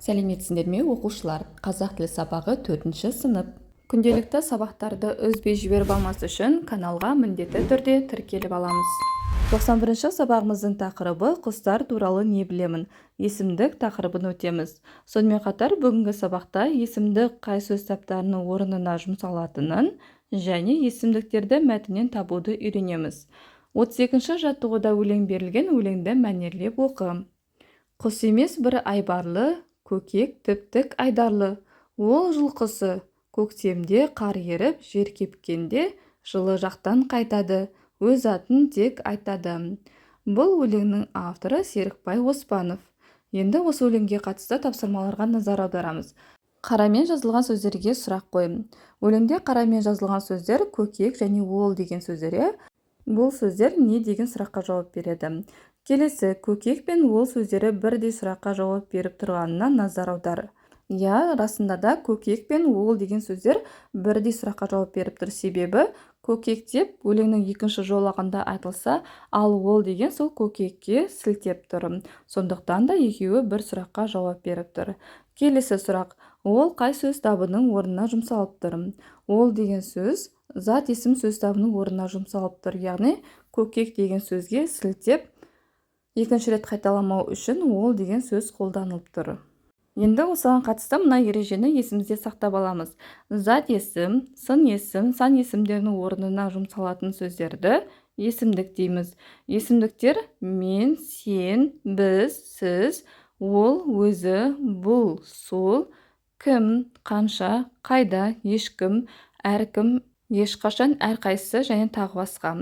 Сәлеметсіңдер ме оқушылар? Қазақ тілі сабағы 4-ші сынып. Күнделікті сабақтарды үзбей жіберіп алмас үшін каналға міндетті түрде тіркеліп аламыз. 91-ші сабағымыздың тақырыбы құстар туралы не білемін? Есімдік тақырыбын өтеміз. Сонымен қатар бүгінгі сабақта есімдік қай сөз таптарының орнына жұмсалатынын және есімдіктерді мәтіннен табуды үйренеміз. 32-ші жаттығуда өлең берілген, өлеңді мәнерлеп оқы. Құс емес бір айбарлы, көкек тіп-тік айдарлы. Ол жылқысы көктемде қар еріп, жер кепкенде жылы жақтан қайтады, өз атын тек айтады. Бұл өлеңнің авторы Серікбай Оспанов. Енді осы өлеңге қатысты тапсырмаларға назар аударамыз. Қарамен жазылған сөздерге сұрақ қойым. Өлеңде қарамен жазылған сөздер көкек және ол деген сөздері. Бұл сөздер не деген сұраққа жауап береді? Келесі, көкек пен ол сөздері бірдей сұраққа жауап беріп тұрғанына назар аудар. Расында да көкек пен ол деген сөздер бірдей сұраққа жауап беріп тұр. Себебі көкек деп өлеңнің екінші жолағында айтылса, ал ол деген сол көкекке сілтеп тұр. Сондықтан да екеуі бір сұраққа жауап беріп тұр. Келесі сұрақ, ол қай сөз табының орнына жұмсалып тұр? Ол деген сөз зат есім сөз табының орнына жұмсалып тұр. Яғни көкек деген сөзге сілтеп екінші рет қайталамау үшін ол деген сөз қолданылып тұр. Енді осыған қатысты мына ережені есімізде сақтап аламыз. Зат есім, сын есім, сан есімдерінің орнына жұмсалатын сөздерді есімдік дейміз. Есімдіктер мен, сен, біз, сіз, ол, өзі, бұл, сол, кім, қанша, қайда, ешкім, әркім, ешқашан, әрқайсысы және тағы басқа.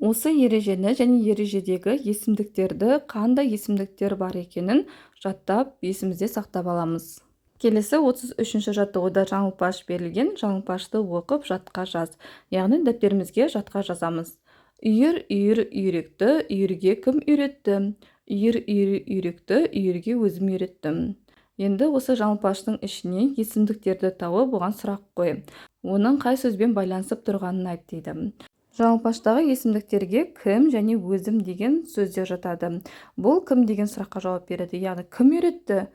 Осы ережені және ережедегі есімдіктерді қандай есімдіктер бар екенін жаттап есімізде сақтап аламыз. Келесі 33-ші жаттығуда жаңылпаш берілген, жаңылпашты оқып жатқа жаз. Яғни дәптерімізге жатқа жазамыз. Үйір, үйір, үйректі, үйірге кім үйретті? Үйір, үйір, үйректі, үйірге өзім үйреттім. Енді осы жаңылпаштың ішіне есімдіктерді тауып оған сұрақ қой. Оның қай сөзбен байланысып тұрғанын айт дейді. Жаңылпаштағы есімдіктерге кім және өзім деген сөздер жатады. Бұл кім деген сұраққа жауап береді. Яғни кім үйретті?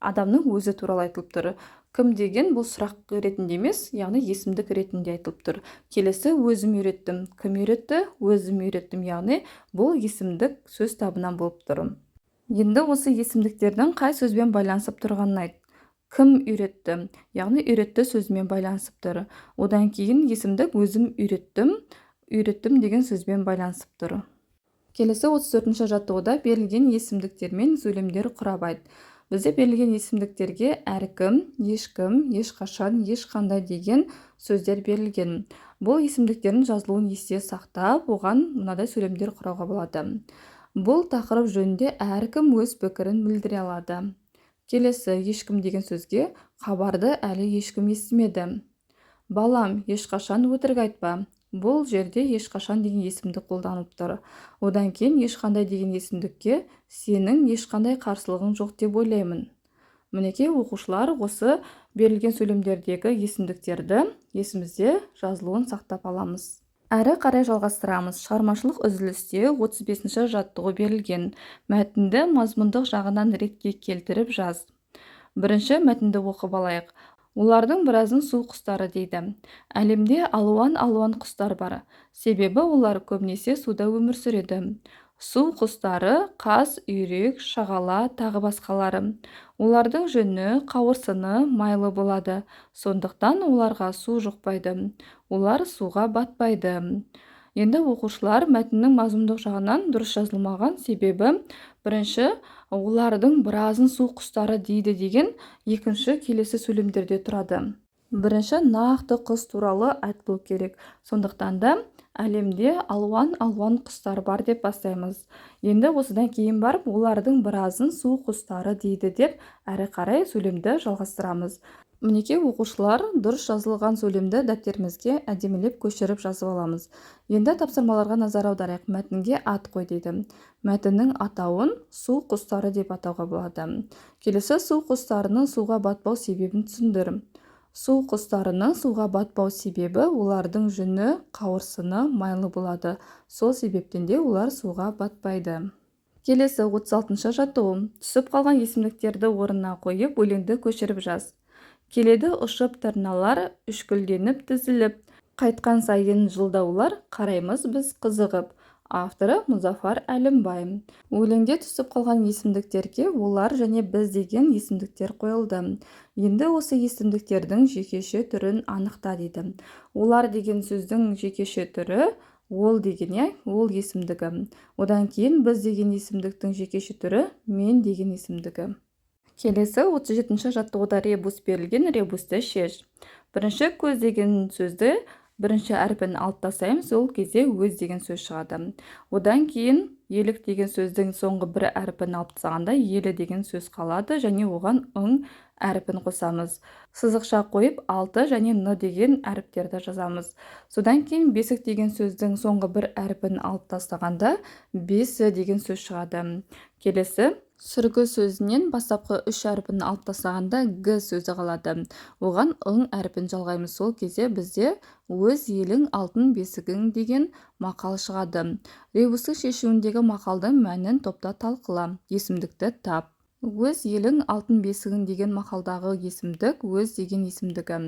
Адамның өзі туралы айтылып тұр. Кім деген бұл сұрақ ретінде емес, яғни есімдік ретінде айтылып тұр. Келесі өзім үйреттім. Кім үйретті? Өзім үйреттім. Яғни бұл есімдік сөз табынан болып тұр. Енді осы есімдіктердің қай сөзбен байланысып тұрғанын айт. Кім үйретті? Яғни үйретті сөзімен байланысып тұр. Одан кейін есімдік өзім үйреттім, үйреттім деген сөзбен байланысып тұр. Келесі 34-ші жаттығуда берілген есімдіктермен сөйлемдер құрап айт. Бізде берілген есімдіктерге әркім, ешкім, ешқашан, ешқандай деген сөздер берілген. Бұл есімдіктердің жазылуын есте сақтап, оған мынадай сөйлемдер құрауға болады. Бұл тақырып жөнінде әркім өз пікірін білдіре алады. Келесі, ешкім деген сөзге хабарды әлі ешкім естімеді. Балам, ешқашан өтірік айтпа. Бұл жерде ешқашан деген есімдік қолданылып тұр. Одан кейін ешқандай деген есімдікке сенің ешқандай қарсылығың жоқ деп ойлаймын. Мінекей оқушылар осы берілген сөйлемдердегі есімдіктерді есімізде жазылуын сақтап аламыз. Әрі қарай жалғастырамыз. Шығармашылық үзілісте 35-ші жаттығу берілген. Мәтінді мазмұндық жағынан ретке келтіріп жаз. Бірінші мәтінді оқып алайық. Олардың біразын су құстары дейді. Әлемде алуан құстар бар. Себебі олар көбінесе суда өмір сүреді. Су құстары қаз, үйрек, шағала, тағы басқалары. Олардың жүні, қауырсыны майлы болады. Сондықтан оларға су жұқпайды. Олар суға батпайды. Енді оқушылар мәтіннің мазмұндық жағынан дұрыс жазылмаған, себебі бірінші, олардың біразын су құстары дейді деген екінші келесі сөйлемдерде тұрады. Бірінші, нақты құс туралы айтылу керек. Сондықтан да әлемде алуан құстар бар деп бастаймыз. Енді осыдан кейін барып, олардың біразын су құстары дейді деп әрі қарай сөйлемді жалғастырамыз. Мінекей оқушылар дұрыс жазылған сөйлемді дәптерімізге әдемілеп көшіріп жазып аламыз. Енді тапсырмаларға назар аударайық. Мәтінге ат қой дейді. Мәтіннің атауын су құстары деп атауға болады. Келесі, су құстарының суға батпау себебін түсіндір. Су құстарының суға батпау себебі олардың жүні, қауырсыны майлы болады. Сол себептен де олар суға батпайды. Келесі 36-шы жаттығу. Түсіп қалған есімдіктерді орнына қойып, өлеңді көшіріп жаз. Келеді ұшып тырналар, үшкілденіп тізіліп, қайтқан сайын жылдаулар, қараймыз біз қызығып. Авторы Мұзафар Әлімбай. Өлеңде түсіп қалған есімдіктерге олар және біз деген есімдіктер қойылды. Енді осы есімдіктердің жекеше түрін анықта дейді. Олар деген сөздің жекеше түрі ол деген, ол есімдігі. Одан кейін біз деген есімдіктің жекеше түрі мен деген есімдігі. Келесі 37-ші жаттығуда ребус берілген, ребусты шеш. Бірінші көз деген сөзді бірінші әрпін алып тастаймыз, ол кезде өз деген сөз шығады. Одан кейін елік деген сөздің соңғы бір әрпін алып тастағанда елі деген сөз қалады және оған ың әрпін қосамыз. Сызықша қойып алты және н деген әріптерді жазамыз. Содан кейін бесік деген сөздің соңғы бір әрпін алып тастағанда бесі деген сөз шығады. Келесі сүргі сөзінен бастапқы үш әрпін алып тастағанда г сөзі қалады. Оған ың әрпін жалғаймыз. Сол кезде бізде өз елің алтын бесігің деген мақал шығады. Ребустың шешуіндегі мақалдың мәнін топта талқыла. Есімдікті тап. Өз елің алтын бесігің деген мақалдағы есімдік өз деген есімдігі.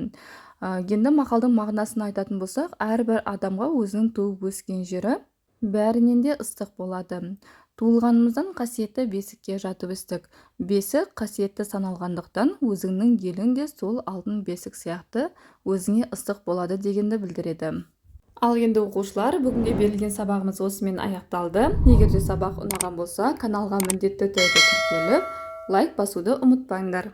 Енді мақалдың мағынасын айтатын болсақ, әрбір адамға өзінің туып өскен жері бәрінен де ыстық болады. Туылғанымыздан қасиетті бесікке жатып өстік. Бесік қасиетті саналғандықтан өзіңнің елің де сол алтын бесік сияқты өзіңе ыстық болады дегенді білдіреді. Ал енді оқушылар, бүгінге берілген сабағымыз осымен аяқталды. Егер де сабақ ұнаған болса, каналға міндетті түрде тіркеліп, лайк басуды ұмытпаңдар.